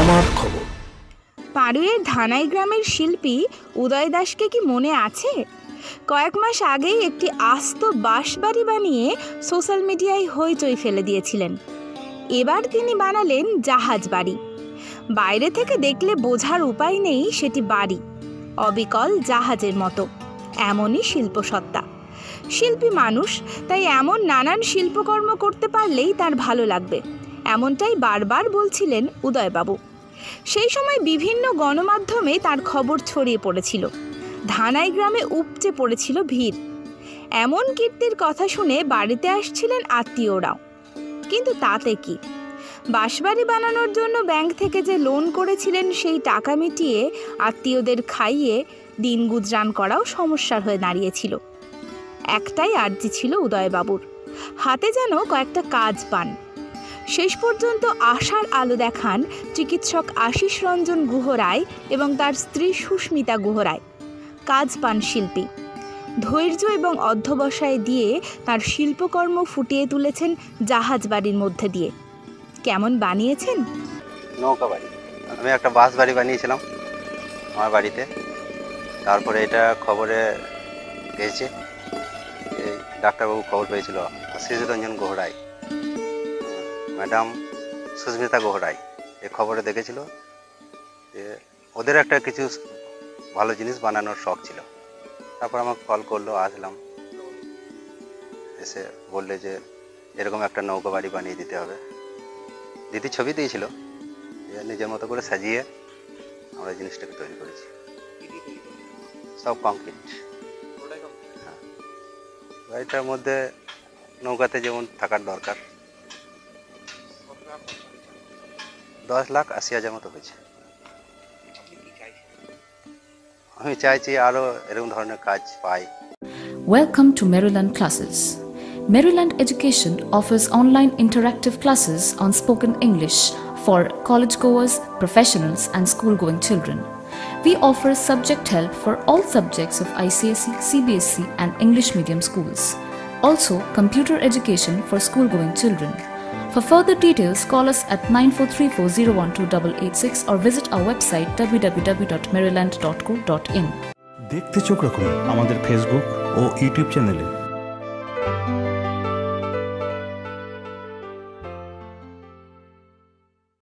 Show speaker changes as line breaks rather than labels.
আমার খবর।
পাড়ুইয়ের ধানাই গ্রামের শিল্পী উদয় দাসকে কি মনে আছে? কয়েক মাস আগেই একটি আস্ত বাঁশবাড়ি বানিয়ে সোশ্যাল মিডিয়ায় হইচই ফেলে দিয়েছিলেন। এবার তিনি বানালেন জাহাজ বাড়ি। বাইরে থেকে দেখলে বোঝার উপায় নেই সেটি বাড়ি, অবিকল জাহাজের মতো। এমনই শিল্পসত্তা। শিল্পী মানুষ, তাই এমন নানান শিল্পকর্ম করতে পারলেই তার ভালো লাগবে, এমনটাই বারবার বলছিলেন উদয়বাবু। সেই সময় বিভিন্ন গণমাধ্যমে তার খবর ছড়িয়ে পড়েছিল। ধানাই গ্রামে উপচে পড়েছিল ভিড়। এমন কীর্তির কথা শুনে বাড়িতে আসছিলেন আত্মীয়রাও। কিন্তু তাতে কি, বাঁশবাড়ি বানানোর জন্য ব্যাংক থেকে যে লোন করেছিলেন সেই টাকা মিটিয়ে আত্মীয়দের খাইয়ে দিন গুজরান করাও সমস্যার হয়ে দাঁড়িয়েছিল। একটাই আর্জি ছিল উদয়বাবুর, হাতে যেন কয়েকটা কাজ পান। শেষ পর্যন্ত আশার আলো দেখান চিকিৎসক আশিস রঞ্জন গুহরায় এবং তার স্ত্রী সুস্মিতা গুহরায়। কাজ পান শিল্পী। ধৈর্য এবং অধ্যবসায় দিয়ে তার শিল্পকর্ম ফুটিয়ে তুলেছেন জাহাজ বাড়ির মধ্যে দিয়ে। কেমন বানিয়েছেন?
নৌকা বাড়ি। আমি একটা বাস বাড়ি বানিয়েছিলাম আমার বাড়িতে। তারপরে এটা খবরে পেয়েছে, এই ডাক্তারবাবু খবর পেয়েছিল, আশিস রঞ্জন গুহরায়, ম্যাডাম সুস্মিতা গুহরায় এই খবরে দেখেছিল যে ওদের একটা কিছু ভালো জিনিস বানানোর শখ ছিল। তারপর আমাকে কল করলো, আসলাম, এসে বললে যে এরকম একটা নৌকা বাড়ি বানিয়ে দিতে হবে। দিদি ছবি দিয়েছিল, নিজের মতো করে সাজিয়ে আমরা জিনিসটাকে তৈরি করেছি। সব কমপ্লিট। হ্যাঁ, বাড়িটার মধ্যে নৌকাতে যেমন থাকার দরকার 10,80,000 মতো হয়েছে। আমি চাইছি আরো এরকম ধরনের কাজ পাই।
Welcome to Maryland Classes. Maryland Education offers online interactive classes on spoken English for college-goers, professionals and school-going children. We offer subject help for all subjects of ICSE, CBSE and English medium schools. Also, computer education for school-going children. For further details, call us at 9434012886 or visit our website www.maryland.co.in.
দেখতে চোখ রাখুন আমাদের Facebook ও YouTube চ্যানেলে।